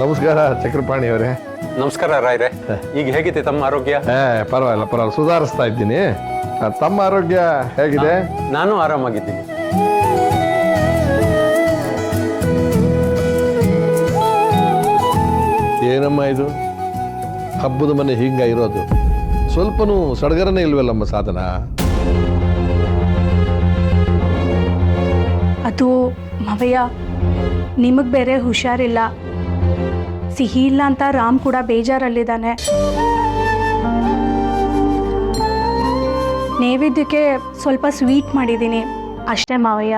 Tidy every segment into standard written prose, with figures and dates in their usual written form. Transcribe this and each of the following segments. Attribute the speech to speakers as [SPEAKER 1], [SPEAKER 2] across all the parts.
[SPEAKER 1] ನಮಸ್ಕಾರ ಚಕ್ರಪಾಣಿ ಅವರೇ.
[SPEAKER 2] ನಮಸ್ಕಾರ ರಾಯ್ರೆ. ಈಗ ಹೇಗಿದೆ ತಮ್ಮ ಆರೋಗ್ಯ?
[SPEAKER 1] ಪರವಾಗಿಲ್ಲ ಸುಧಾರಿಸ್ತಾ ಇದ್ದೀನಿ. ತಮ್ಮ ಆರೋಗ್ಯ ಹೇಗಿದೆ?
[SPEAKER 2] ನಾನು ಆರಾಮಾಗಿದ್ದೀನಿ.
[SPEAKER 1] ಏನಮ್ಮ ಇದು ಹಬ್ಬದ ಮನೆ ಹಿಂಗ ಇರೋದು? ಸ್ವಲ್ಪನೂ ಸಡಗರನೇ ಇಲ್ವಲ್ಲಮ್ಮ ಸಾಧನ?
[SPEAKER 3] ಅದು ಮಾವಯ್ಯ, ನಿಮಗೆ ಬೇರೆ ಹುಷಾರಿಲ್ಲ, ಸಿಹಿ ಇಲ್ಲ ಅಂತ ರಾಮ್ ಕೂಡ ಬೇಜಾರಲ್ಲಿದ್ದಾನೆ. ನೈವೇದ್ಯಕ್ಕೆ ಸ್ವಲ್ಪ ಸ್ವೀಟ್ ಮಾಡಿದ್ದೀನಿ ಅಷ್ಟೇ ಮಾವಯ್ಯ.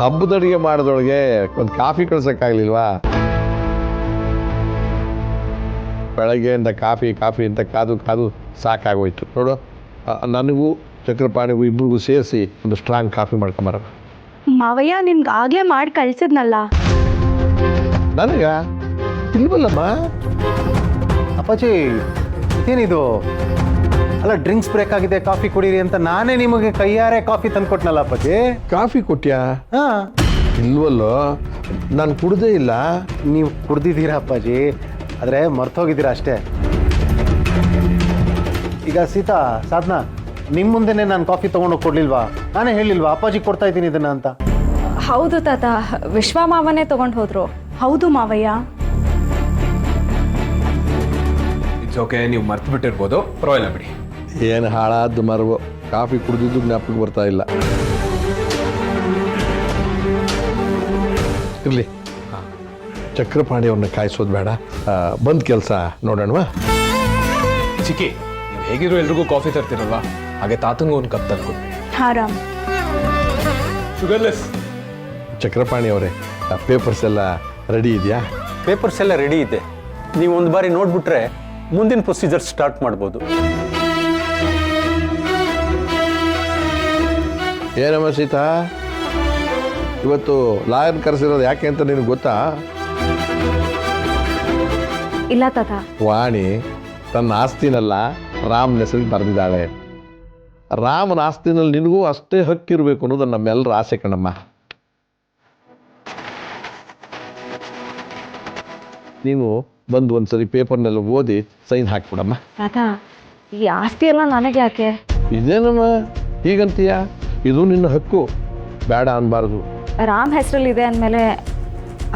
[SPEAKER 1] ಹಬ್ಬದ ಅಡುಗೆ ಮಾಡಿದೊಳಗೆ ಒಂದು ಕಾಫಿ ಕಳ್ಸೋಕ್ಕಾಗ್ಲಿಲ್ವಾ? ಬೆಳಗ್ಗೆಯಿಂದ ಕಾಫಿ ಅಂತ ಕಾದು ಸಾಕಾಗೋಯ್ತು ನೋಡು. ನನಗೂ ಚಕ್ರಪಾಣಿಗೂ ಇಬ್ಬರಿಗೂ ಸೇರಿಸಿ ಒಂದು ಸ್ಟ್ರಾಂಗ್ ಕಾಫಿ ಮಾಡ್ಕೊಂಬರ.
[SPEAKER 3] ಮಾವಯ್ಯ ನಿಮ್ಗೆ ಆಗಲೇ ಮಾಡಿ ಕಳಿಸಿದ್ನಲ್ಲ.
[SPEAKER 1] ನನಗ ಇಲ್ವಲ್ಲಮ್ಮ.
[SPEAKER 4] ಅಪ್ಪಾಜಿ ಏನಿದು? ಅಲ್ಲ, ಡ್ರಿಂಕ್ಸ್ ಬ್ರೇಕ್ ಆಗಿದೆ, ಕಾಫಿ ಕುಡೀರಿ ಅಂತ ನಾನೇ ನಿಮಗೆ ಕೈಯಾರೆ ಕಾಫಿ ತಂದ್ಕೊಟ್ನಲ್ಲ ಅಪ್ಪಾಜಿ.
[SPEAKER 1] ಕಾಫಿ ಕೊಟ್ಯಾ?
[SPEAKER 4] ಹಾಂ.
[SPEAKER 1] ಇಲ್ವಲ್ಲೋ, ನಾನು ಕುಡ್ದೇ ಇಲ್ಲ.
[SPEAKER 4] ನೀವು ಕುಡ್ದಿದ್ದೀರಾ ಅಪ್ಪಾಜಿ, ಆದರೆ ಮರ್ತೋಗಿದ್ದೀರಾ ಅಷ್ಟೇ. ಈಗ ಸೀತಾ, ಸಾಧನಾ, ನಿಮ್ಮ ಮುಂದೆನೇ ನಾನು ಕಾಫಿ ತೊಗೊಂಡೋಗಿ ಕೊಡ್ಲಿಲ್ವಾ? ನಾನೇ ಹೇಳಿಲ್ವಾ ಅಪ್ಪಾಜಿ ಕೊಡ್ತಾ ಇದ್ದೀನಿ ಇದನ್ನ ಅಂತ?
[SPEAKER 5] ಹೌದು ತಾತ, ವಿಶ್ವ ಮಾವನೇ ತಗೊಂಡು ಹೋದ್ರು.
[SPEAKER 3] ಹೌದು ಮಾವಯ್ಯ.
[SPEAKER 6] ಇಟ್ಸ್ ಓಕೆ, ನೀವು ಮರ್ತು ಬಿಟ್ಟಿರ್ಬೋದು, ಪರವಾಗಿಲ್ಲ ಬಿಡಿ.
[SPEAKER 1] ಏನು ಹಾಳಾದ್ದು ಮರವು, ಕಾಫಿ ಕುಡಿದಿದ್ದು ಜ್ಞಾಪಕ ಬರ್ತಾ ಇಲ್ಲ. ಇರಲಿ, ಚಕ್ರಪಾಣಿ ಅವ್ರನ್ನ ಕಾಯಿಸೋದು ಬೇಡ, ಬಂದ್ ಕೆಲಸ ನೋಡೋಣವಾ?
[SPEAKER 6] ಚಿಕ್ಕಿ, ನೀವು ಹೇಗಿರೋ ಎಲ್ರಿಗೂ ಕಾಫಿ ತರ್ತಿರಲ್ವಾ, ಹಾಗೆ ತಾತಂಗೂ ಒಂದು ಕಪ್ ತಂದ್ಕೊಡ್ತೀನಿ.
[SPEAKER 3] ಹಾ ರಾಮ್.
[SPEAKER 6] ಶುಗರ್ಲೆಸ್.
[SPEAKER 1] ಚಕ್ರಪಾಣಿ ಅವರೇ, ಪೇಪರ್ಸ್ ಎಲ್ಲ ರೆಡಿ ಇದೆಯಾ?
[SPEAKER 2] ಪೇಪರ್ಸ್ ಎಲ್ಲ ರೆಡಿ ಇದೆ. ನೀವು ಒಂದು ಬಾರಿ ನೋಡ್ಬಿಟ್ರೆ ಮುಂದಿನ ಪ್ರೊಸೀಜರ್ ಸ್ಟಾರ್ಟ್ ಮಾಡ್ಬೋದು.
[SPEAKER 1] ಏನಮ್ಮ ಸೀತಾ, ಇವತ್ತು ಲಾಯರ್ ಕರೆಸಿರೋದು ಯಾಕೆ ಅಂತ ನಿನಗೆ ಗೊತ್ತಾ?
[SPEAKER 5] ಇಲ್ಲ ತಾತ.
[SPEAKER 1] ವಾಣಿ ತನ್ನ ಆಸ್ತಿನೆಲ್ಲ ರಾಮನ ಹೆಸರಿಗೆ ಬರೆದಿದ್ದಾಳೆ. ರಾಮನ ಆಸ್ತಿನಲ್ಲಿ ನಿನಗೂ ಅಷ್ಟೇ ಹಕ್ಕಿರಬೇಕು ಅನ್ನೋದು ನಮ್ಮೆಲ್ಲರ ಆಸೆ ಕಣಮ್ಮ. ನೀವು ಬಂದು ಒಂದ್ಸರಿ ಪೇಪರ್ನೆಲ್ಲ ಓದಿ ಸೈನ್ ಹಾಕ್ಬಿಡಮ್ಮ.
[SPEAKER 5] ತಾತ, ಈ ಆಸ್ತಿ ಎಲ್ಲ ನನಗೆ ಯಾಕೆ?
[SPEAKER 1] ಇದೇನಮ್ಮ ಹೀಗಂತೀಯ? ಇದು ನಿನ್ನ ಹಕ್ಕು, ಬೇಡ ಅನ್ಬಾರ್ದು.
[SPEAKER 5] ರಾಮ್ ಹೆಸರಲ್ಲಿದೆ ಅಂದಮೇಲೆ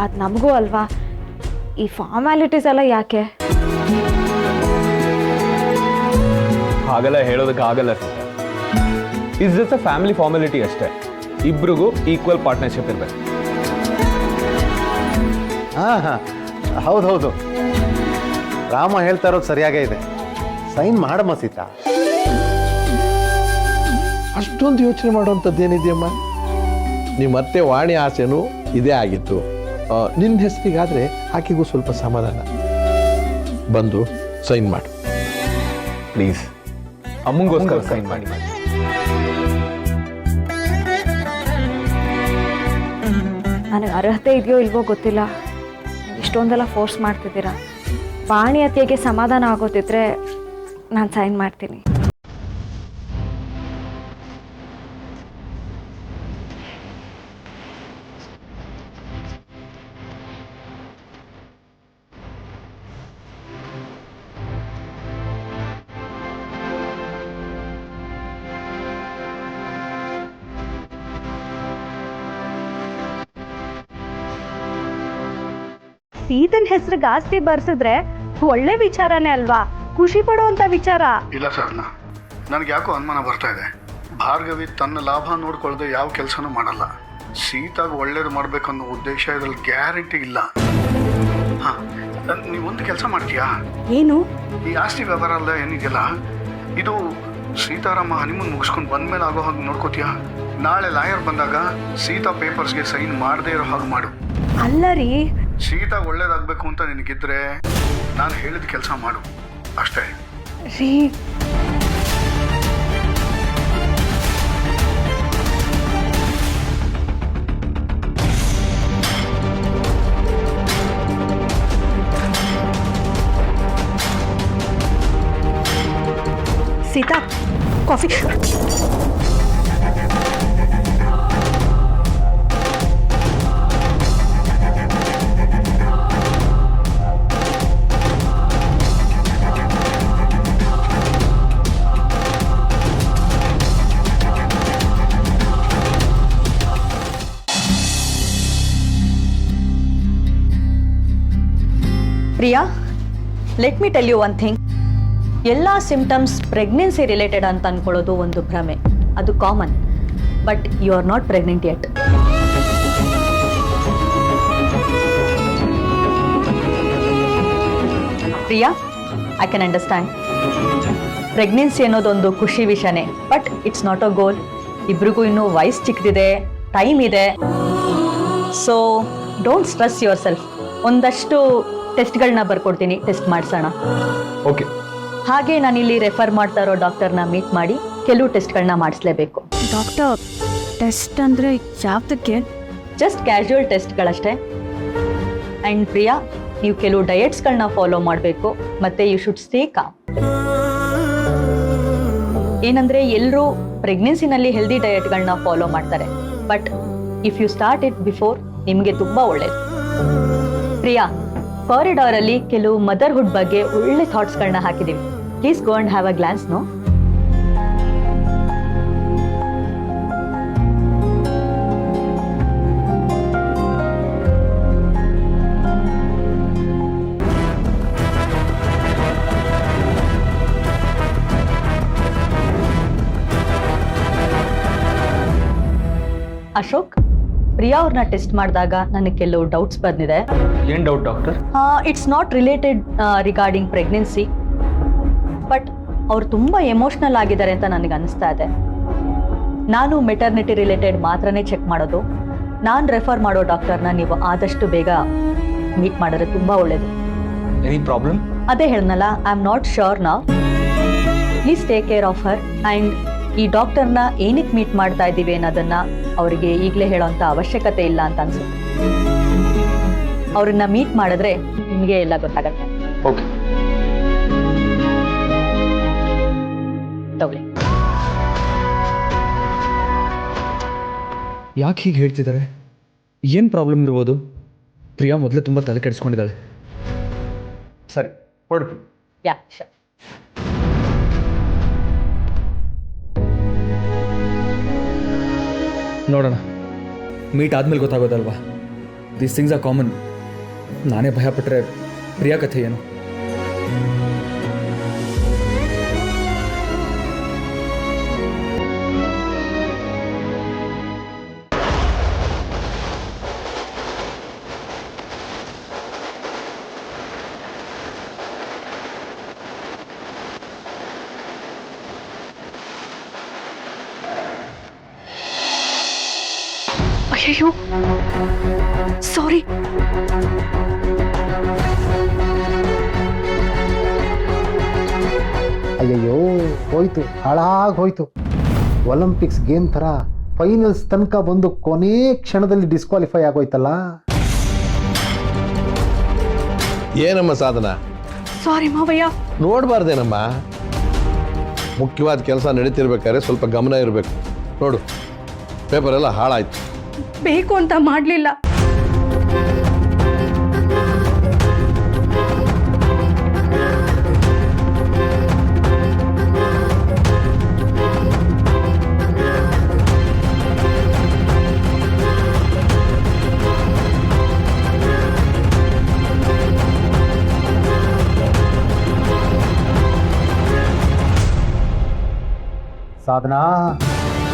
[SPEAKER 5] ಅದು ನಮಗೂ ಅಲ್ವಾ? ಈ ಫಾರ್ಮ್ಯಾಲಿಟೀಸ್ ಎಲ್ಲ ಯಾಕೆ?
[SPEAKER 6] ಹಾಗೆಲ್ಲ ಹೇಳೋದಕ್ಕೆ ಆಗಲ್ಲ sir. It's just a family formality ಅಷ್ಟೇ. ಇಬ್ರಿಗೂ ಈಕ್ವಲ್ ಪಾರ್ಟ್ನರ್ಶಿಪ್ ಇರಬೇಕು.
[SPEAKER 4] ಹಾಂ, ಹೌದು, ರಾಮ ಹೇಳ್ತಾ ಇರೋದು ಸರಿಯಾಗೇ ಇದೆ. ಸೈನ್ ಮಾಡಮ್ಮ ಸೀತಾ.
[SPEAKER 1] ಅಷ್ಟೊಂದು ಯೋಚನೆ ಮಾಡುವಂಥದ್ದು ಏನಿದೆಯಮ್ಮ? ನಿಮ್ಮ ಮತ್ತೆ ವಾಣಿ ಆಸೆನೂ ಇದೇ ಆಗಿತ್ತು. ನಿನ್ನ ಹೆಸರಿಗಾದರೆ ಆಕೆಗೂ ಸ್ವಲ್ಪ ಸಮಾಧಾನ. ಬಂದು ಸೈನ್ ಮಾಡು
[SPEAKER 6] ಪ್ಲೀಸ್. ಅಮ್ಮಂಗೋಸ್ಕರ ಸೈನ್ ಮಾಡಿ.
[SPEAKER 5] ನನಗೆ ಅರ್ಹತೆ ಇದೆಯೋ ಇಲ್ವೋ ಗೊತ್ತಿಲ್ಲ, ಇಷ್ಟೊಂದೆಲ್ಲ ಫೋರ್ಸ್ ಮಾಡ್ತಿದ್ದೀರಾ. ವಾಣಿ ಅತ್ತಿಗೆ ಸಮಾಧಾನ ಆಗೋತಿದ್ರೆ ನಾನು ಸೈನ್ ಮಾಡ್ತೀನಿ.
[SPEAKER 3] ಸೀತನ್ ಹೆಸರಿಗೆ ಆಸ್ತಿ ಬರ್ಸಿದ್ರೆ ಒಳ್ಳೆ ವಿಚಾರನೇ ಅಲ್ವಾ? ಖುಷಿ ಪಡುವಂತ ವಿಚಾರ.
[SPEAKER 7] ಇಲ್ಲ ಸರ್, ನನಗೆ ಯಾಕೋ ಅನುಮಾನ ಬರ್ತಾ ಇದೆ. ಭಾರ್ಗವಿ ತನ್ನ ಲಾಭ ನೋಡ್ಕೊಳ್ಳದೆ ಯಾವ ಕೆಲಸನೂ ಮಾಡಲ್ಲ. ಸೀತಾಗ ಒಳ್ಳೇದು ಮಾಡ್ಬೇಕನ್ನೋ ಉದ್ದೇಶ ಇದ್ರಲ್ಲಿ ಗ್ಯಾರಂಟಿ ಇಲ್ಲ. ಹಾ, ನೀವೊಂದು ಕೆಲಸ ಮಾಡ್ತೀಯಾ?
[SPEAKER 3] ಏನು?
[SPEAKER 7] ಈ ಆಸ್ತಿ ವ್ಯವಹಾರ ಅಲ್ಲ ಏನಿದೆಯಲ್ಲ, ಇದು ಸೀತಾರಾಮ ಹನಿಮೂನ್ ಮುಗಿಸ್ಕೊಂಡು ಬಂದ್ಮೇಲೆ ಆಗೋ ಹಾಗೆ ನೋಡ್ಕೋತೀಯಾ? ನಾಳೆ ಲಾಯರ್ ಬಂದಾಗ ಸೀತಾ ಪೇಪರ್ಸ್ಗೆ ಸೈನ್ ಮಾಡದೇ ಇರೋ ಹಾಗೆ ಮಾಡು.
[SPEAKER 3] ಅಲ್ಲ ರೀ,
[SPEAKER 7] ಸೀತಾ ಒಳ್ಳೇದಾಗಬೇಕು ಅಂತ ನಿನಗಿದ್ರೆ ನಾನು ಹೇಳಿದ ಕೆಲಸ ಮಾಡು ಅಷ್ಟೇ.
[SPEAKER 3] ರೀ, Sita, coffee.
[SPEAKER 8] Priya, let me tell you one thing. ಎಲ್ಲ ಸಿಂಪ್ಟಮ್ಸ್ ಪ್ರೆಗ್ನೆನ್ಸಿ ರಿಲೇಟೆಡ್ ಅಂತ ಅನ್ಕೊಳ್ಳೋದು ಒಂದು ಭ್ರಮೆ. ಅದು common. But you are not pregnant yet. Priya, I can understand. Pregnancy ಅನ್ನೋದೊಂದು ಖುಷಿ ವಿಷಯನೇ, but it's not a goal. ಇಬ್ರಿಗೂ ಇನ್ನೂ ವಯಸ್ಸು ಚಿಕ್ಕದಿದೆ, ಟೈಮ್ ಇದೆ. So don't stress yourself. ಒಂದಷ್ಟು ಟೆಸ್ಟ್ಗಳನ್ನ ಬರ್ಕೊಡ್ತೀನಿ, ಟೆಸ್ಟ್ ಮಾಡಿಸೋಣ.
[SPEAKER 6] ಓಕೆ.
[SPEAKER 8] ಹಾಗೆ ನಾನಿಲ್ಲಿ ರೆಫರ್ ಮಾಡ್ತಾ ಇರೋ ಡಾಕ್ಟರ್ನ ಮೀಟ್ ಮಾಡಿ ಕೆಲವು ಟೆಸ್ಟ್ಗಳನ್ನ ಮಾಡಿಸ್ಲೇಬೇಕು.
[SPEAKER 3] ಡಾಕ್ಟರ್, ಟೆಸ್ಟ್ ಅಂದರೆ ಯಾವ್ದಕ್ಕೆ?
[SPEAKER 8] ಜಸ್ಟ್ ಕ್ಯಾಶುವಲ್ ಟೆಸ್ಟ್ಗಳಷ್ಟೇ. ಆ್ಯಂಡ್ ಪ್ರಿಯಾ, ನೀವು ಕೆಲವು ಡಯಟ್ಸ್ಗಳನ್ನ ಫಾಲೋ ಮಾಡಬೇಕು, ಮತ್ತು ಯು ಶುಡ್ ಸ್ಟೇ ಕಾಮ್. ಏನಂದರೆ ಎಲ್ಲರೂ ಪ್ರೆಗ್ನೆನ್ಸಿನಲ್ಲಿ ಹೆಲ್ದಿ ಡಯಟ್ಗಳನ್ನ ಫಾಲೋ ಮಾಡ್ತಾರೆ, but if you start it before ನಿಮಗೆ ತುಂಬ ಒಳ್ಳೆಯದು. ಪ್ರಿಯಾ, ಕಾರಿಡಾರಲ್ಲಿ ಕೆಲವು ಮದರ್ಹುಡ್ ಬಗ್ಗೆ ಒಳ್ಳೆ ಥಾಟ್ಸ್ಗಳನ್ನ ಹಾಕಿದ್ದೀವಿ. Please go and have a glance. No, Ashok, Priya ಅವ್ರನ್ನ ಟೆಸ್ಟ್ ಮಾಡಿದಾಗ ನನಗೆ ಕೆಲವು ಡೌಟ್ಸ್ ಬಂದಿದೆ.
[SPEAKER 6] ಏನು doubt doctor?
[SPEAKER 8] It's not related regarding pregnancy, but ಅವ್ರು ತುಂಬ ಎಮೋಷ್ನಲ್ ಆಗಿದ್ದಾರೆ ಅಂತ ನನಗೆ ಅನಿಸ್ತಾ ಇದೆ. ನಾನು ಮೆಟರ್ನಿಟಿ ರಿಲೇಟೆಡ್ ಮಾತ್ರನೇ ಚೆಕ್ ಮಾಡೋದು. ನಾನು ರೆಫರ್ ಮಾಡೋ ಡಾಕ್ಟರ್ನ ನೀವು ಆದಷ್ಟು ಬೇಗ ಮೀಟ್ ಮಾಡಿದ್ರೆ ತುಂಬ ಒಳ್ಳೆಯದು.
[SPEAKER 6] Any problem?
[SPEAKER 8] ಅದೇ ಹೇಳ್ನಲ್ಲ, I am not sure now. Please take care of her. And ಈ ಡಾಕ್ಟರ್ನ ಏನಕ್ಕೆ ಮೀಟ್ ಮಾಡ್ತಾ ಇದ್ದೀವಿ ಅನ್ನೋದನ್ನ ಅವರಿಗೆ ಈಗಲೇ ಹೇಳೋಂಥ ಅವಶ್ಯಕತೆ ಇಲ್ಲ ಅಂತ ಅನ್ಸುತ್ತೆ. ಅವ್ರನ್ನ ಮೀಟ್ ಮಾಡಿದ್ರೆ ನಿಮಗೆ ಎಲ್ಲ ಗೊತ್ತಾಗತ್ತೆ.
[SPEAKER 6] ಓಕೆ.
[SPEAKER 8] ತಗೊಳ್ಳಿ.
[SPEAKER 9] ಯಾಕೆ ಹೀಗೆ ಹೇಳ್ತಿದ್ದಾರೆ? ಏನು ಪ್ರಾಬ್ಲಮ್ ಇರ್ಬೋದು? ಪ್ರಿಯಾ ಮೊದಲೇ ತುಂಬ ತಲೆ ಕೆಡಿಸ್ಕೊಂಡಿದ್ದಾಳೆ.
[SPEAKER 6] ಸರಿ, ಹೊರಡು.
[SPEAKER 8] ಯಾ, ಶೂರ್.
[SPEAKER 9] ನೋಡೋಣ, ಮೀಟ್ ಆದಮೇಲೆ ಗೊತ್ತಾಗೋದಲ್ವಾ. These things are common. ನಾನೇ ಭಯಪಟ್ಟರೆ ಪ್ರಿಯಾ ಕಥೆ ಏನು?
[SPEAKER 3] ಅಯ್ಯೋ, ಸಾರಿ.
[SPEAKER 4] ಅಯ್ಯಯ್ಯೋ, ಹೋಯ್ತು, ಹಾಳಾಗಿ ಹೋಯ್ತು. ಒಲಿಂಪಿಕ್ಸ್ ಗೇಮ್ ಥರ ಫೈನಲ್ಸ್ ತನಕ ಬಂದು ಕೊನೆ ಕ್ಷಣದಲ್ಲಿ ಡಿಸ್ಕ್ವಾಲಿಫೈ ಆಗೋಯ್ತಲ್ಲ.
[SPEAKER 1] ಏನಮ್ಮ ಸಾಧನ?
[SPEAKER 3] ಸಾರಿ ಮಾವಯ್ಯ.
[SPEAKER 1] ನೋಡಬಾರ್ದೇನಮ್ಮ. ಮುಖ್ಯವಾದ ಕೆಲಸ ನಡೀತಿರ್ಬೇಕಾದ್ರೆ ಸ್ವಲ್ಪ ಗಮನ ಇರಬೇಕು. ನೋಡು, ಪೇಪರ್ ಎಲ್ಲ ಹಾಳಾಯ್ತು.
[SPEAKER 3] ಬೇಕು ಅಂತ ಮಾಡಲಿಲ್ಲ.
[SPEAKER 4] ಸಾಧನಾ,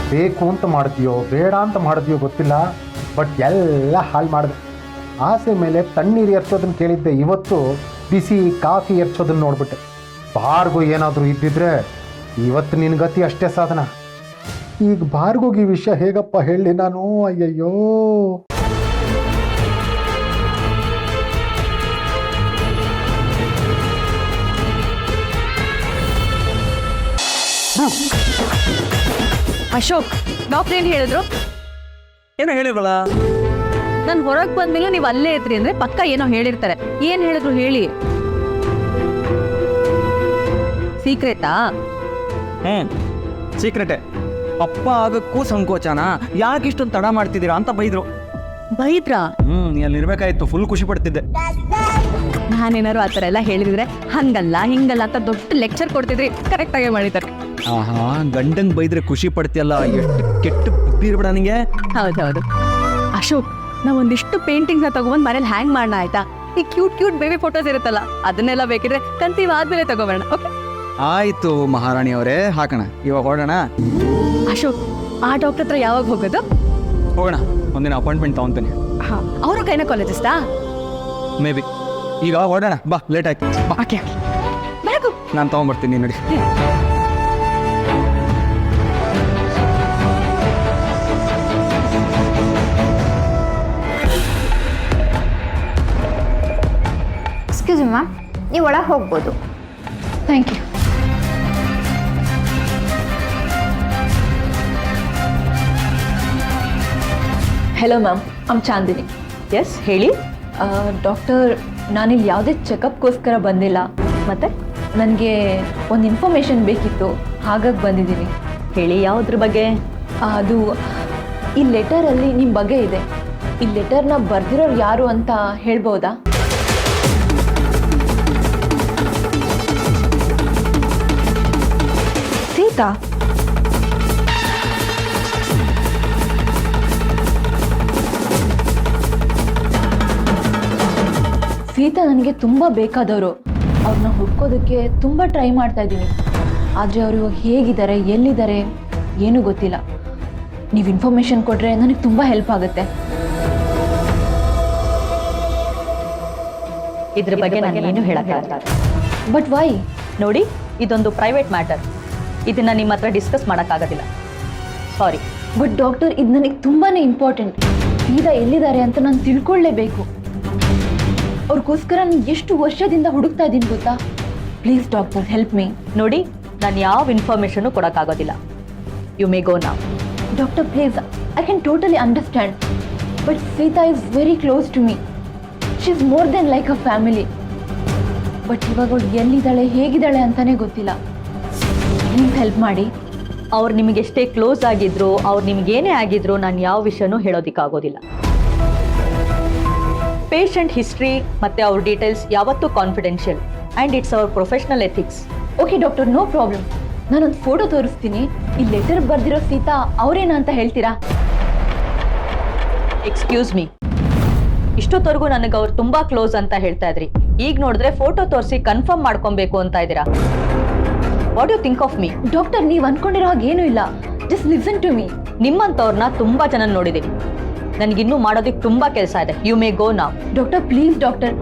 [SPEAKER 4] ಬೇಕು ಅಂತ ಮಾಡ್ತೀಯೋ ಬೇಡ ಅಂತ ಮಾಡ್ತೀಯೋ ಗೊತ್ತಿಲ್ಲ, ಬಟ್ ಎಲ್ಲ ಹಾಳು ಮಾಡಿದೆ. ಆಸೆ ಮೇಲೆ ತಣ್ಣೀರು ಎರ್ಚೋದನ್ನು ಕೇಳಿದ್ದೆ, ಇವತ್ತು ಬಿಸಿ ಕಾಫಿ ಎರ್ಚೋದನ್ನು ನೋಡ್ಬಿಟ್ಟೆ. ಭಾರ್ಗು ಏನಾದರೂ ಇದ್ದಿದ್ರೆ ಇವತ್ತು ನಿನ್ನ ಗತಿ ಅಷ್ಟೇ ಸಾಧನ. ಈಗ ಭಾರ್ಗೋಗಿ ಈ ವಿಷಯ ಹೇಗಪ್ಪ ಹೇಳಿ ನಾನು? ಅಯ್ಯಯ್ಯೋ.
[SPEAKER 3] ಅಶೋಕ್, ಡಾಕ್ಟರ್ ಏನು ಹೇಳಿದ್ರು?
[SPEAKER 9] ಏನೋ ಹೇಳಿರಲ್ಲ.
[SPEAKER 3] ನಾನು ಹೊರಗೆ ಬಂದ್ಮೇಲೆ ನೀವು ಅಲ್ಲೇ ಇದ್ರಿ ಅಂದ್ರೆ ಪಕ್ಕ ಏನೋ ಹೇಳಿರ್ತಾರೆ. ಏನು ಹೇಳಿದ್ರು ಹೇಳಿ. ಸೀಕ್ರೆಟಾ?
[SPEAKER 9] ಸೀಕ್ರೆಟೇ. ಅಪ್ಪ ಆಗಕ್ಕೂ ಸಂಕೋಚನ, ಯಾಕೆ ಇಷ್ಟೊಂದು ತಡ ಮಾಡ್ತಿದ್ದೀರಾ ಅಂತ ಬೈದ್ರು.
[SPEAKER 3] ಬೈದ್ರಾ?
[SPEAKER 9] ನೀ ಅಲ್ಲಿ ಇರ್ಬೇಕಾಯ್ತು, ಫುಲ್ ಖುಷಿ ಪಡ್ತಿದ್ದೆ.
[SPEAKER 3] ನಾನೇನಾರು ಆ ಥರ ಎಲ್ಲ ಹೇಳಿದ್ರೆ ಹಂಗಲ್ಲ ಹಿಂಗಲ್ಲ ಅಂತ ದೊಡ್ಡ ಲೆಕ್ಚರ್ ಕೊಡ್ತಿದ್ರಿ. ಕರೆಕ್ಟಾಗೇ ಮಾಡಿದ್ದಾರೆ.
[SPEAKER 9] ಆಹಾ, ಗಂಡಂಗ್ ಬೈದ್ರೆ ಖುಷಿ ಪಡ್ತೀಯಲ್ಲ, ಎಷ್ಟು ಕೆಟ್ಟ ಬುದ್ಧಿ ಇರ್ಬೇಡ ನಿಂಗೆ.
[SPEAKER 3] ಹೌದೌದು. ಅಶೋಕ್, ನಾವು ಒಂದಿಷ್ಟು ಪೇಂಟಿಂಗ್ಸ್ನ ತಗೊಂಡು ಮನೇಲಿ ಹ್ಯಾಂಗ್ ಮಾಡೋಣ ಆಯ್ತಾ?
[SPEAKER 10] ಈ ಕ್ಯೂಟ್ ಬೇಬಿ ಫೋಟೋಸ್ ಇರುತ್ತಲ್ಲ ಅದನ್ನೆಲ್ಲ ಬೇಕಿದ್ರೆ ಕನ್ಸೀವ್ ಆದ್ಮೇಲೆ ತಗೋಬರೋಣ. ಓಕೆ
[SPEAKER 9] ಆಯಿತು ಮಹಾರಾಣಿ ಅವರೇ, ಹಾಕೋಣ. ಇವಾಗ ಹೊರಡೋಣ.
[SPEAKER 10] ಅಶೋಕ್, ಆ ಡಾಕ್ಟರ್ ಹತ್ರ ಯಾವಾಗ ಹೋಗೋದು?
[SPEAKER 9] ಹೋಗೋಣ, ಒಂದಿನ ಅಪಾಯಿಂಟ್ಮೆಂಟ್ ತೊಗೊತೀನಿ.
[SPEAKER 10] ಹಾ, ಅವರು ಗೈನಕಾಲಜಿಸ್ಟಾ?
[SPEAKER 9] May be. ಈಗ ಹೊರಡೋಣ, ಬಾ, ಲೇಟ್ ಆಯ್ತು. ಬಾ,
[SPEAKER 10] ಓಕೆ ಬೇಗ.
[SPEAKER 9] ನಾನು ತೊಗೊಂಬರ್ತೀನಿ, ನೋಡಿ.
[SPEAKER 5] ಎಕ್ಸ್ಕ್ಯೂಸ್ ಮಿ ಮ್ಯಾಮ್, ನೀವು ಒಳಗೆ ಹೋಗ್ಬೋದು.
[SPEAKER 3] Thank you.
[SPEAKER 8] Hello ma'am, I'm Chandini. Yes, ಹೇಳಿ. ಡಾಕ್ಟರ್, ನಾನಿಲ್ಲಿ ಯಾವುದೇ ಚೆಕಪ್ಗೋಸ್ಕರ ಬಂದಿಲ್ಲ. ಮತ್ತು ನನಗೆ ಒಂದು ಇನ್ಫಾರ್ಮೇಷನ್ ಬೇಕಿತ್ತು, ಹಾಗಾಗಿ ಬಂದಿದ್ದೀನಿ. ಹೇಳಿ, ಯಾವುದ್ರ ಬಗ್ಗೆ? ಅದು ಈ ಲೆಟರಲ್ಲಿ ನಿಮ್ಮ ಬಗ್ಗೆ ಇದೆ. ಈ ಲೆಟರ್ನ ಬರೆದಿರೋರು ಯಾರು ಅಂತ ಹೇಳ್ಬೋದಾ?
[SPEAKER 5] ಸೀತಾ?
[SPEAKER 8] ಸೀತಾ ನನಗೆ ತುಂಬ ಬೇಕಾದವರು. ಅವ್ರನ್ನ ಹುಡ್ಕೋದಕ್ಕೆ ತುಂಬ ಟ್ರೈ ಮಾಡ್ತಾ ಇದ್ದೀನಿ. ಆದರೆ ಅವರು ಇವಾಗ ಹೇಗಿದ್ದಾರೆ, ಎಲ್ಲಿದ್ದಾರೆ ಏನೂ ಗೊತ್ತಿಲ್ಲ. ನೀವು ಇನ್ಫಾರ್ಮೇಷನ್ ಕೊಟ್ಟರೆ ನನಗೆ ತುಂಬ ಹೆಲ್ಪ್ ಆಗುತ್ತೆ. ಇದ್ರ ಬಗ್ಗೆ ನಾನು ಏನು ಹೇಳಕ್ಕಾಗಲ್ಲ. But why? ನೋಡಿ, ಇದೊಂದು ಪ್ರೈವೇಟ್ ಮ್ಯಾಟರ್. ಇದನ್ನು ನಿಮ್ಮ ಹತ್ರ ಡಿಸ್ಕಸ್ ಮಾಡೋಕ್ಕಾಗೋದಿಲ್ಲ. ಸಾರಿ. ಬಟ್ ಡಾಕ್ಟರ್, ಇದು ನನಗೆ ತುಂಬಾ ಇಂಪಾರ್ಟೆಂಟ್. ಸೀದಾ ಎಲ್ಲಿದ್ದಾರೆ ಅಂತ ನಾನು ತಿಳ್ಕೊಳ್ಳೇಬೇಕು. ಅವ್ರಿಗೋಸ್ಕರ ನಾನು ಎಷ್ಟು ವರ್ಷದಿಂದ ಹುಡುಕ್ತಾ ಇದ್ದೀನಿ ಗೊತ್ತಾ? Please doctor, help me. ನೋಡಿ, ನಾನು ಯಾವ ಇನ್ಫಾರ್ಮೇಷನು ಕೊಡೋಕ್ಕಾಗೋದಿಲ್ಲ. You may go now. Doctor please, I can totally understand. But Sita is very close to me. She is more than like a family. But ಇವಾಗ ಅವಳು ಎಲ್ಲಿದ್ದಾಳೆ, ಹೇಗಿದ್ದಾಳೆ ಅಂತಲೇ ಗೊತ್ತಿಲ್ಲ. ಪ್ಲೀಸ್ ಹೆಲ್ಪ್ ಮಾಡಿ. ಅವ್ರು ನಿಮಗೆ ಎಷ್ಟೇ ಕ್ಲೋಸ್ ಆಗಿದ್ರು, ಅವ್ರು ನಿಮಗೇನೇ ಆಗಿದ್ರು, ನಾನು ಯಾವ ವಿಷಯನೂ ಹೇಳೋದಕ್ಕಾಗೋದಿಲ್ಲ. ಪೇಷಂಟ್ ಹಿಸ್ಟ್ರಿ ಮತ್ತು ಅವ್ರ ಡೀಟೇಲ್ಸ್ ಯಾವತ್ತೂ confidential and it's our professional ethics. Okay doctor, no problem. ನಾನೊಂದು ಫೋಟೋ ತೋರಿಸ್ತೀನಿ. ಈ ಲೆಟರ್ ಬರೆದಿರೋ ಸೀತಾ ಅವರೇನಾ ಅಂತ ಹೇಳ್ತೀರಾ? ಎಕ್ಸ್ಕ್ಯೂಸ್ ಮೀ, ಇಷ್ಟೊತ್ತವರೆಗೂ ನನಗೆ ಅವ್ರು ತುಂಬ ಕ್ಲೋಸ್ ಅಂತ ಹೇಳ್ತಾ ಇದ್ರಿ. ಈಗ ನೋಡಿದ್ರೆ ಫೋಟೋ ತೋರಿಸಿ ಕನ್ಫರ್ಮ್ ಮಾಡ್ಕೊಬೇಕು ಅಂತ ಇದ್ದೀರಾ. What you think of me? Doctor, ನೀವು ಅನ್ಕೊಂಡಿರೋ ಹಾಗೆ ಏನೂ ಇಲ್ಲ. Just listen to me. ನಿಮ್ಮಂಥವ್ರನ್ನ ತುಂಬ ಜನ ನೋಡಿದ್ದೀನಿ. ನನಗಿನ್ನೂ ಮಾಡೋದಕ್ಕೆ ತುಂಬ ಕೆಲಸ ಇದೆ. You may go now. Doctor please doctor.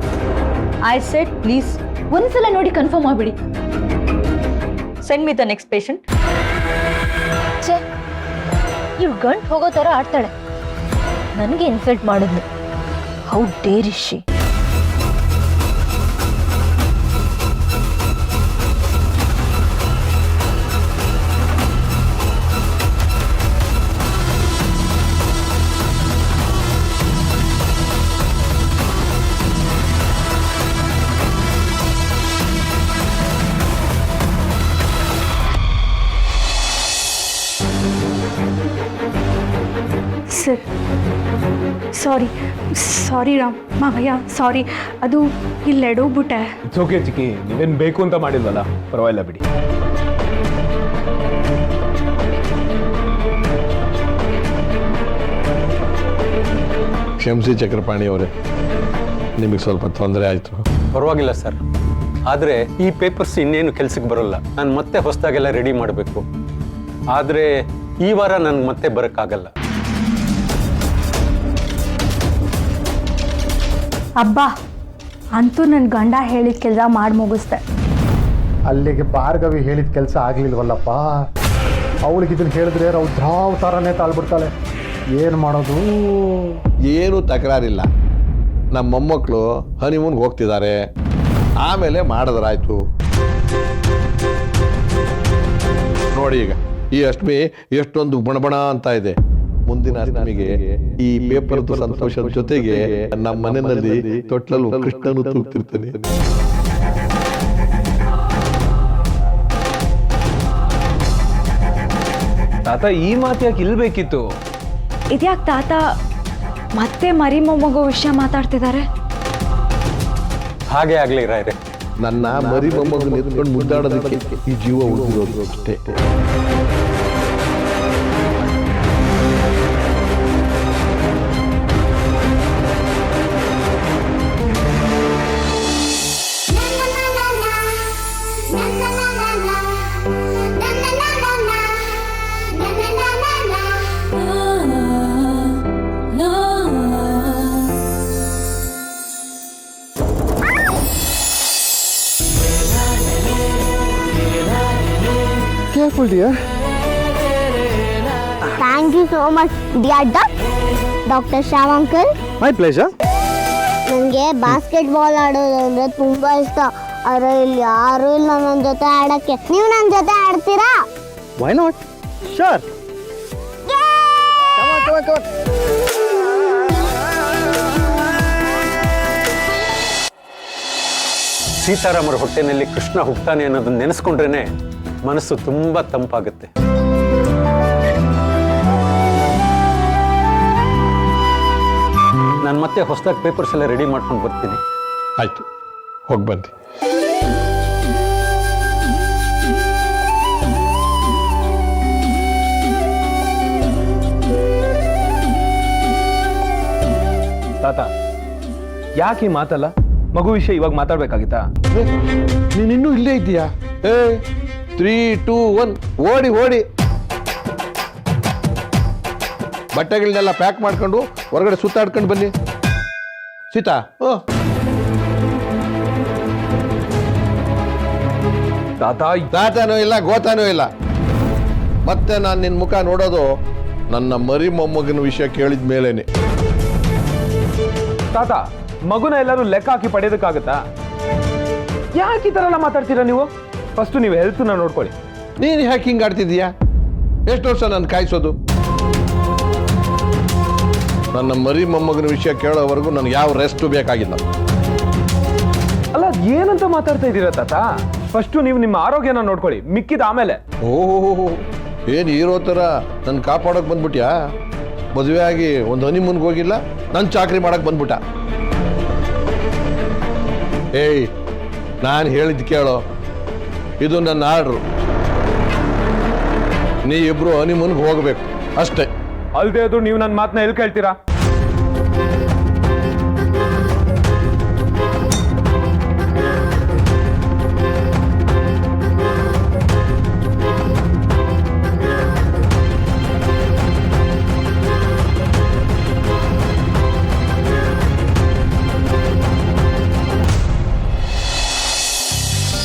[SPEAKER 8] I said please. ಒಂದ್ಸಲ ನೋಡಿ ಕನ್ಫರ್ಮ್ ಮಾಡಿಬಿಡಿ. Send me the next patient.
[SPEAKER 5] ಛೇ, ಇವ್ಳು ಗಂಟು ಹೋಗೋ ಥರ ಆಡ್ತಾಳೆ. ನನಗೆ ಇನ್ಸಲ್ಟ್ ಮಾಡಿದ್ಲು. How dare is she?
[SPEAKER 3] Sir, sorry Ram ಮಾವಯ್ಯ, ಸಾರಿ. ಅದು ಇಲ್ಲಿ ಎಡೋಗ್ಬಿಟ್ಟೆ.
[SPEAKER 6] ಇಟ್ಸ್ ಓಕೆ ಚಿಕ್ಕಿ, ನೀವೇನು ಬೇಕು ಅಂತ ಮಾಡಿಲ್ವಲ್ಲ, ಪರವಾಗಿಲ್ಲ ಬಿಡಿ.
[SPEAKER 1] ಕ್ಷಮಿಸಿ ಚಕ್ರಪಾಣಿ ಅವರೇ, ನಿಮಗೆ ಸ್ವಲ್ಪ ತೊಂದರೆ ಆಯಿತು.
[SPEAKER 2] ಪರವಾಗಿಲ್ಲ ಸರ್. ಆದರೆ ಈ ಪೇಪರ್ಸ್ ಇನ್ನೇನು ಕೆಲಸಕ್ಕೆ ಬರೋಲ್ಲ. ನಾನು ಮತ್ತೆ ಹೊಸದಾಗೆಲ್ಲ ರೆಡಿ ಮಾಡಬೇಕು. ಆದರೆ ಈ ವಾರ ನನಗೆ ಮತ್ತೆ ಬರೋಕ್ಕಾಗಲ್ಲ.
[SPEAKER 3] ಅಬ್ಬಾ, ಅಂತೂ ನನ್ನ ಗಂಡ ಹೇಳಿದ ಕೆಲಸ ಮಾಡಿ ಮುಗಿಸ್ದೆ.
[SPEAKER 4] ಅಲ್ಲಿಗೆ ಭಾರ್ಗವಿ ಹೇಳಿದ ಕೆಲಸ ಆಗಲಿಲ್ವಲ್ಲಪ್ಪ. ಅವಳಿಗೆ ಇದನ್ನು ಹೇಳಿದ್ರೆ ರೌದ್ರಾವತಾರನೇ ತಾಳ್ಬಿಡ್ತಾಳೆ. ಏನು ಮಾಡೋದು?
[SPEAKER 1] ಏನೂ ತಕರಾರಿಲ್ಲ. ನಮ್ಮ ಮೊಮ್ಮಕ್ಕಳು ಹನಿಮೂನ್ಗೆ ಹೋಗ್ತಿದ್ದಾರೆ, ಆಮೇಲೆ ಮಾಡಿದ್ರಾಯ್ತು. ನೋಡಿ, ಈಗ ಈ ಅಷ್ಟಮಿ ಎಷ್ಟೊಂದು ಬಣಬಣ ಅಂತ ಇದೆ. ಮುಂದಿನ ಅಷ್ಟಮಿಗೆ ಈ ಪೇಪರ್ದು ಸಂತೋಷದ ಜೊತೆಗೆ ನಮ್ಮ ಮನೆಯಲ್ಲಿ ತೊಟ್ಲಲ್ಲಿ ಕೃಷ್ಣನು ತೂಗ್ತಿರ್ತಾನೆ.
[SPEAKER 6] ತಾತ, ಈ ಮಾತು ಯಾಕೆ ಇಲ್ಬೇಕಿತ್ತು?
[SPEAKER 5] ಇದ್ಯಾಕೆ ತಾತ ಮತ್ತೆ ಮರಿ ಮೊಮ್ಮಗು ವಿಷಯ ಮಾತಾಡ್ತಿದ್ದಾರೆ?
[SPEAKER 2] ಹಾಗೆ ಆಗಲಿ ರಾಯ್ರೆ.
[SPEAKER 1] ನನ್ನ ಮರಿ ಮೊಮ್ಮಗನ ಎತ್ಕೊಂಡು ಮುದ್ದಾಡೋದಕ್ಕೆ ಈ ಜೀವ ಉಳಿದಿರೋದು ಅಷ್ಟೇ. Beautiful dear.
[SPEAKER 11] Thank you so much dear doctor Shyam uncle.
[SPEAKER 1] My pleasure.
[SPEAKER 11] ನನಗೆ ಬಾಸ್ಕೆಟ್ಬಾಲ್ ಆಡೋದು ಅಂದರೆ ತುಂಬ ಇಷ್ಟ. ಆದರೆ ಇಲ್ಲಿ ಯಾರೂ ಇಲ್ಲ ನನ್ನ ಜೊತೆ ಆಡೋಕ್ಕೆ. ನೀವು ನನ್ನ ಜೊತೆ ಆಡ್ತೀರಾ?
[SPEAKER 1] Why not? ಶೋರ್.
[SPEAKER 2] ಸೀತಾರಾಮರ ಹೊಟ್ಟೆನಲ್ಲಿ ಕೃಷ್ಣ ಹುಟ್ಟಾನೆ ಅನ್ನೋದನ್ನ ನೆನೆಸ್ಕೊಂಡ್ರೇನೆ ಮನಸ್ಸು ತುಂಬ ತಂಪಾಗುತ್ತೆ. ನಾನು ಮತ್ತೆ ಹೊಸದಾಗಿ ಪೇಪರ್ಸ್ ಎಲ್ಲ ರೆಡಿ ಮಾಡ್ಕೊಂಡು ಬರ್ತೀನಿ.
[SPEAKER 1] ಆಯಿತು, ಹೋಗಿ ಬನ್ನಿ.
[SPEAKER 6] ತಾತ, ಯಾಕೆ ಈ ಮಾತಲ್ಲ? ಮಗು ವಿಷಯ ಇವಾಗ ಮಾತಾಡ್ಬೇಕಾಗಿತ್ತಾ?
[SPEAKER 1] ನೀನಿನ್ನೂ ಇಲ್ಲೇ ಇದ್ದೀಯಾ? 3, 2, 1 ಓಡಿ ಓಡಿ ಬಟ್ಟೆಗಳನ್ನೆಲ್ಲ ಪ್ಯಾಕ್ ಮಾಡ್ಕೊಂಡು ಹೊರಗಡೆ ಸುತ್ತಾಡ್ಕೊಂಡು ಬನ್ನಿ. ಸೀತಾ, ತಾತನೂ ಇಲ್ಲ, ಗೋತಾನೂ ಇಲ್ಲ. ಮತ್ತೆ ನಾನು ನಿನ್ನ ಮುಖ ನೋಡೋದು ನನ್ನ ಮರಿ ಮೊಮ್ಮಗನ ವಿಷಯ ಕೇಳಿದ ಮೇಲೇನೆ.
[SPEAKER 6] ತಾತ, ಮಗುನ ಎಲ್ಲರೂ ಲೆಕ್ಕ ಹಾಕಿ ಪಡೆಯೋದಕ್ಕಾಗತ್ತಾ? ಯಾಕೆ ಈ ಥರ ಎಲ್ಲ ಮಾತಾಡ್ತೀರಾ ನೀವು? ಫಸ್ಟು ನೀವು ಹೆಲ್ತ್ನ ನೋಡ್ಕೊಳ್ಳಿ.
[SPEAKER 1] ನೀನು ಯಾಕೆ ಹಿಂಗೆ ಆಡ್ತಿದ್ದೀಯಾ? ಎಷ್ಟು ವರ್ಷ ನಾನು ಕಾಯಿಸೋದು? ನನ್ನ ಮರಿ ಮೊಮ್ಮಗನ ವಿಷಯ ಕೇಳೋವರೆಗೂ ನನಗೆ ಯಾವ ರೆಸ್ಟು ಬೇಕಾಗಿಲ್ಲ.
[SPEAKER 6] ಅಲ್ಲ, ಏನಂತ ಮಾತಾಡ್ತಾ ಇದ್ದೀರಾ ತಾತ? ಫಸ್ಟು ನೀವು ನಿಮ್ಮ ಆರೋಗ್ಯನ ನೋಡ್ಕೊಳ್ಳಿ, ಮಿಕ್ಕಿದ ಆಮೇಲೆ.
[SPEAKER 1] ಓಹೋ, ಏನು ಹೀರೋ ಥರ ನನ್ನ ಕಾಪಾಡೋಕೆ ಬಂದ್ಬಿಟ್ಯಾ? ಮದುವೆ ಆಗಿ ಒಂದು ಹನಿಮೂನ್ಗೆ ಹೋಗಿಲ್ಲ, ನನ್ನ ಚಾಕ್ರಿ ಮಾಡಕ್ಕೆ ಬಂದ್ಬಿಟ್ಟ. ಏಯ್, ನಾನು ಹೇಳಿದ್ದು ಕೇಳೋ, ಇದು ನನ್ನ ಆರ್ಡ್ರು. ನೀ ಇಬ್ರು ಹನಿಮೂನ್ಗೆ ಹೋಗಬೇಕು ಅಷ್ಟೇ.
[SPEAKER 6] ಅಲ್ದೇ ಅದು ನೀವು ನನ್ನ ಮಾತನ್ನ ಎಲ್ಲಿ ಕೇಳ್ತೀರಾ?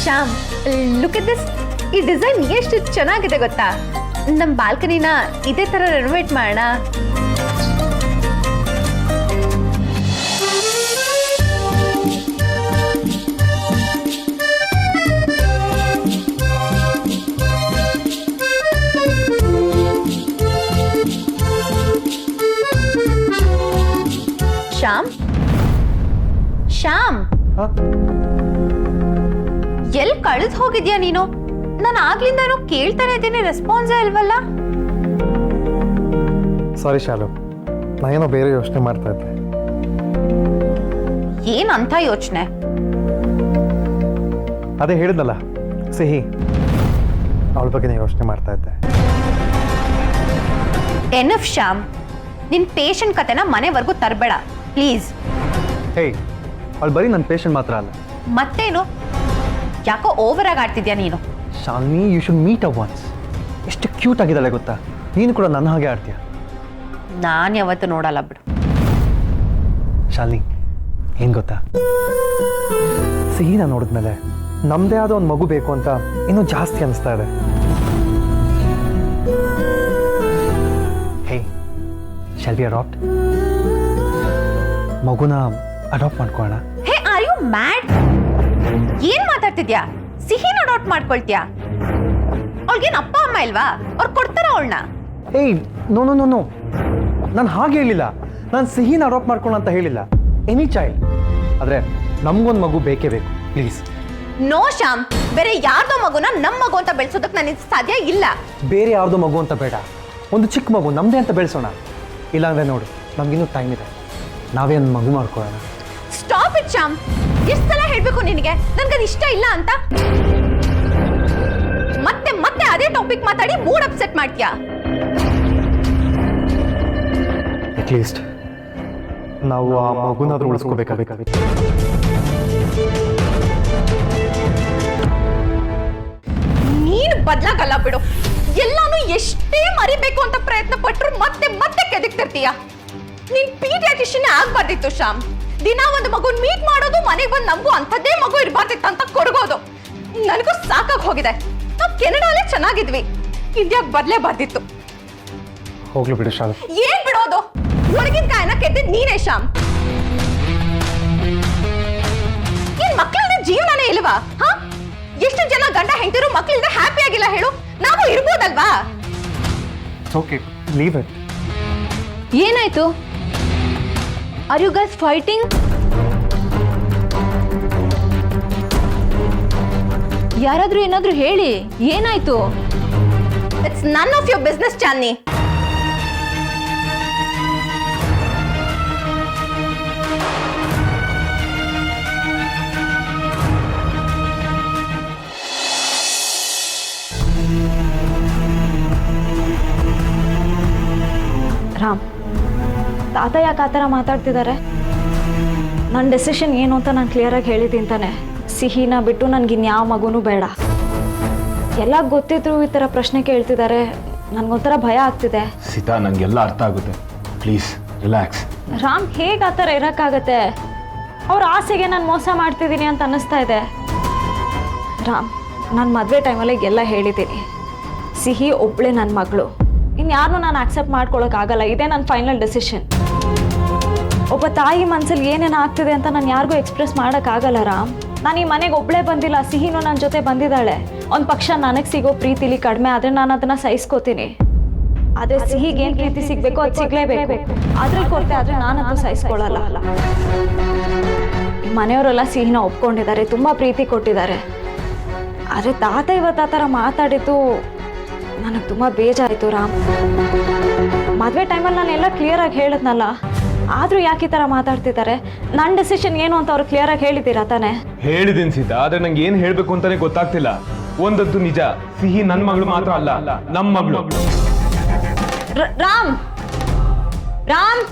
[SPEAKER 10] Shyam, look at this. ಈ ಡಿಸೈನ್ ಎಷ್ಟು ಚೆನ್ನಾಗಿದೆ ಗೊತ್ತಾ? ನಮ್ಮ ಬಾಲ್ಕನಿನ ಇದೇ ತರ ರೆನೋವೇಟ್ ಮಾಡೋಣ. ಶ್ಯಾಮ್, ಶ್ಯಾಮ್, ಎಲ್ಲಿ ಕಳೆದು ಹೋಗಿದ್ಯಾ ನೀನು? ನಾನು ಆಗ್ಲಿಂದ ಏನೋ ಕೇಳ್ತಾನೆ ಇದ್ದೀನಿ, ರೆಸ್ಪಾನ್ಸೇ ಇಲ್ವಲ್ಲ.
[SPEAKER 4] ಸಾರಿ ಶಾಲು, ನಾನೇನೋ ಬೇರೆ ಯೋಚನೆ ಮಾಡ್ತಾ ಇದ್ದೆ.
[SPEAKER 10] ಏನಂತ ಯೋಚನೆ?
[SPEAKER 4] ಅದೇ ಹೇಳಿದ್ನಲ್ಲ, ಸಿಹಿ, ಅವಳ ಬಗ್ಗೆ ಯೋಚನೆ ಮಾಡ್ತಾ ಇದ್ದೆ.
[SPEAKER 10] ಎನಫ್ ಶ್ಯಾಮ್, ನಿನ್ ಪೇಷಂಟ್ ಕತೆನ ಮನೆವರೆಗೂ ತರಬೇಡ ಪ್ಲೀಸ್.
[SPEAKER 4] ಹೇಯ್, ಅವಳು ಬರೀ ನನ್ನ ಪೇಷಂಟ್ ಮಾತ್ರ ಅಲ್ಲ.
[SPEAKER 10] ಮತ್ತೇನು? ಯಾಕೋ ಓವರ್ ಆಗಿ ಆಡ್ತಿದ್ಯಾ ನೀನು.
[SPEAKER 4] Shalini, you should meet a once. ಎಷ್ಟು ಕ್ಯೂಟ್ ಆಗಿದ್ದಾಳೆ ಗೊತ್ತಾ? ನೀನು ಕೂಡ ನನ್ನ ಹಾಗೆ ಆಡ್ತೀಯ.
[SPEAKER 10] ನಾನು ಯಾವತ್ತೂ ನೋಡಲ್ಲ ಬಿಡು.
[SPEAKER 4] ಶಾಲಿನಿ, ಏನು ಗೊತ್ತಾ, ಸಿಹಿನ ನೋಡಿದ್ಮೇಲೆ ನಮ್ಮದೇ ಆದ ಒಂದು ಮಗು ಬೇಕು ಅಂತ ಇನ್ನೂ ಜಾಸ್ತಿ ಅನಿಸ್ತಾ ಇದೆ. ಹೇ, ಶಾಲ್ ವಿ ಅಡಾಪ್ಟ್? ಮಗುನ ಅಡಾಪ್ಟ್ ಮಾಡ್ಕೊಳ್ಳೋಣ.
[SPEAKER 10] ಹೇ, ಆರ್ ಯು ಮ್ಯಾಡ್? ಏನ್ ಮಾತಾಡ್ತಿದ್ಯಾ? ಸಿಹಿನ ಅಡಾಪ್ಟ್ ಮಾಡ್ಕೊಳ್ತೀಯಾ? ಅವಳಿಗೇನು ಅಪ್ಪ ಅಮ್ಮ ಇಲ್ವಾ? ಅವ್ರು ಕೊಡ್ತಾರ ಅವಳನ್ನ?
[SPEAKER 4] ಏಯ್, ನೋ ನೋ ನೋ ನೋ, ನಾನು ಹಾಗೆ ಹೇಳಿಲ್ಲ. ನಾನು ಸಿಹಿನ ಅಡಾಪ್ಟ್ ಮಾಡ್ಕೊಳ್ಳೋಣ ಅಂತ ಹೇಳಿಲ್ಲ. Any child. ಆದರೆ ನಮಗೊಂದು ಮಗು ಬೇಕೇ ಬೇಕು, ಪ್ಲೀಸ್.
[SPEAKER 10] ನೋ ಶ್ಯಾಮ್, ಬೇರೆ ಯಾರ್ದೋ ಮಗುನ ನಮ್ಮ ಮಗು ಅಂತ ಬೆಳೆಸೋದಕ್ಕೆ ನನಗೆ ಸಾಧ್ಯ ಇಲ್ಲ.
[SPEAKER 4] ಬೇರೆ ಯಾರ್ದೋ ಮಗು ಅಂತ ಬೇಡ, ಒಂದು ಚಿಕ್ಕ ಮಗು ನಮ್ಮದೇ ಅಂತ ಬೆಳೆಸೋಣ. ಇಲ್ಲಾಂದರೆ ನೋಡು, ನಮಗಿನ್ನೂ ಟೈಮ್ ಇದೆ, ನಾವೇ ಒಂದು ಮಗು ಮಾಡ್ಕೊಳ್ಳೋಣ.
[SPEAKER 10] Stop it Shyam. ಎಷ್ಟು ಸಲ ಹೇಳ್ಬೇಕು ನಿನಗೆ ನನ್ಗದು ಇಷ್ಟ ಇಲ್ಲ ಅಂತ? ಮತ್ತೆ ಮತ್ತೆ ಅದೇ ಟಾಪಿಕ್ ಮಾತಾಡಿ ಮೂಡ್ ಅಪ್ಸೆಟ್ ಮಾಡ್ತೀಯಾ?
[SPEAKER 4] ಅಟ್ಲೀಸ್ಟ್ ನಾವು ಆ ಮಗುನಾದ್ರೂ ಉಳಿಸ್ಕೋಬೇಕಾಗುತ್ತೆ.
[SPEAKER 10] ನೀನು ಬದ್ಲಾಗಲ್ಲ ಬಿಡು. ಎಲ್ಲಾನು ಎಷ್ಟೇ ಮರಿಬೇಕು ಅಂತ ಪ್ರಯತ್ನ ಪಟ್ರು ಮತ್ತೆ ಮತ್ತೆ ಕೆದಕ್ತಿರ್ತೀಯ. ನೀನ್ ಪೀಡಿಯಾಟ್ರಿಷಿಯನ್ ಆಗ್ಬಾರ್ದಿತ್ತು ಶ್ಯಾಮ್. ದಿನ ಒಂದು ಮಗುನ್ ಮೀಟ್ ಮಾಡೋದು, ಮನೆಗೆ ಬಂದು ನಮಗೂ ಅಂಥದ್ದೇ ಮಗು ಇರ್ಬಾರ್ದಿತ್ತು ಅಂತ ಕೊಡ್ಗೋದು. ನನಗೂ ಸಾಕಾಗಿ ಹೋಗಿದೆ. ನಾವು ಕೆನಡಾಲೇ ಚೆನ್ನಾಗಿದ್ವಿ. ಕಿದ್ಯಾಕ್ ಬರ್ಲೇಬಾರ್ದಿತ್ತು.
[SPEAKER 4] ಹೋಗ್ಲಿ ಬಿಡು ಶಾಲೆ.
[SPEAKER 10] ಏನ್ ಬಿಡೋದು? ಒಳಗಿನ ಕಾಯನ ಕೆದ್ದಿದ್ ನೀನೇ ಶ್ಯಾಮ್. ಏನ್ ಮಕ್ಕಳ ಜೀವನನೇ ಇಲ್ವಾ? ಹಾ, ಎಷ್ಟು ಜನ ಗಂಡ ಹೆಂಡತಿರು ಮಕ್ಕಳಿಂದ ಹ್ಯಾಪಿ ಆಗಿಲ್ಲ ಹೇಳು. ನಾವು ಇರ್ಬೋದಲ್ವಾ?
[SPEAKER 4] Okay, leave it.
[SPEAKER 10] ಏನಾಯ್ತು? Are you guys fighting? ಯಾರಾದ್ರೂ ಏನಾದ್ರೂ ಹೇಳಿ, ಏನಾಯ್ತು? It's none of your business Channi.
[SPEAKER 5] Ram, ತಾತ ಯಾಕೆ ಆ ಥರ ಮಾತಾಡ್ತಿದ್ದಾರೆ? ನನ್ನ ಡೆಸಿಷನ್ ಏನು ಅಂತ ನಾನು ಕ್ಲಿಯರಾಗಿ ಹೇಳಿದ್ದೀನಿ ತಾನೆ. ಸಿಹಿನ ಬಿಟ್ಟು ನನಗಿನ್ಯಾವ ಮಗುನೂ ಬೇಡ. ಎಲ್ಲ ಗೊತ್ತಿದ್ರು ಈ ಥರ ಪ್ರಶ್ನೆ ಕೇಳ್ತಿದ್ದಾರೆ. ನನಗೊಂಥರ ಭಯ ಆಗ್ತಿದೆ.
[SPEAKER 6] ಸೀತಾ, ನನಗೆಲ್ಲ ಅರ್ಥ ಆಗುತ್ತೆ. Please relax.
[SPEAKER 5] ರಾಮ್, ಹೇಗೆ ಆ ಥರ ಇರೋಕ್ಕಾಗತ್ತೆ? ಅವ್ರ ಆಸೆಗೆ ನಾನು ಮೋಸ ಮಾಡ್ತಿದ್ದೀನಿ ಅಂತ ಅನ್ನಿಸ್ತಾ ಇದೆ. ರಾಮ್, ನಾನು ಮದುವೆ ಟೈಮಲ್ಲಿ ಎಲ್ಲ ಹೇಳಿದ್ದೀನಿ. ಸಿಹಿ ಒಬ್ಬಳೇ ನನ್ನ ಮಗಳು, ಇನ್ಯಾರನ್ನೂ ನಾನು ಆಕ್ಸೆಪ್ಟ್ ಮಾಡ್ಕೊಳಕ್ಕಾಗಲ್ಲ. ಇದೇ ನನ್ನ ಫೈನಲ್ ಡೆಸಿಷನ್. ಒಬ್ಬ ತಾಯಿ ಮನಸ್ಸಲ್ಲಿ ಏನೇನು ಆಗ್ತಿದೆ ಅಂತ ನಾನು ಯಾರಿಗೂ ಎಕ್ಸ್ಪ್ರೆಸ್ ಮಾಡೋಕ್ಕಾಗಲ್ಲ ರಾಮ್. ನಾನು ಈ ಮನೆಗೆ ಒಬ್ಬಳೇ ಬಂದಿಲ್ಲ, ಸಿಹಿನೂ ನನ್ನ ಜೊತೆ ಬಂದಿದ್ದಾಳೆ. ಒಂದು ಪಕ್ಷ ನನಗೆ ಸಿಗೋ ಪ್ರೀತಿಲಿ ಕಡಿಮೆ ಆದರೆ ನಾನು ಅದನ್ನು ಸಹಿಸ್ಕೋತೀನಿ. ಆದರೆ ಸಿಹಿಗೆ ಏನು ಪ್ರೀತಿ ಸಿಗಬೇಕು ಅದು ಸಿಗಲೇಬೇಕು. ಅದ್ರಲ್ಲಿ ಕೊರತೆ ಆದರೆ ನಾನಂತೂ ಸಹಿಸ್ಕೊಳ್ಳಲ್ಲ. ಈ ಮನೆಯವರೆಲ್ಲ ಸಿಹಿನ ಒಪ್ಕೊಂಡಿದ್ದಾರೆ, ತುಂಬ ಪ್ರೀತಿ ಕೊಟ್ಟಿದ್ದಾರೆ. ಆದರೆ ತಾತ ಇವತ್ತು ಆ ಥರ ಮಾತಾಡಿದ್ದು ನನಗೆ ತುಂಬ ಬೇಜಾಯಿತು ರಾಮ್. ಮದುವೆ ಟೈಮಲ್ಲಿ ನಾನು ಎಲ್ಲ ಕ್ಲಿಯರಾಗಿ ಹೇಳಿದ್ನಲ್ಲ, ಆದರೂ ಯಾಕೆ ಈ ಥರ ಮಾತಾಡ್ತಿದ್ದಾರೆ? ನನ್ನ ಡೆಸಿಷನ್ ಏನು ಅಂತ ಅವ್ರು ಕ್ಲಿಯರಾಗಿ ಹೇಳಿದ್ದೀರಾ ತಾನೆ?
[SPEAKER 6] ಹೇಳಿದ್ದೀನಿ ಸೀತಾ, ಆದರೆ ನಂಗೆ ಏನು ಹೇಳಬೇಕು ಅಂತಾನೆ ಗೊತ್ತಾಗ್ತಿಲ್ಲ. ಒಂದದ್ದು ನಿಜ, ಸಿಹಿ ನನ್ನ ಮಗಳು ಮಾತ್ರ ಅಲ್ಲ, ನಮ್ಮ ಮಗಳು.
[SPEAKER 5] ರಾಮ್ ರಾಮ್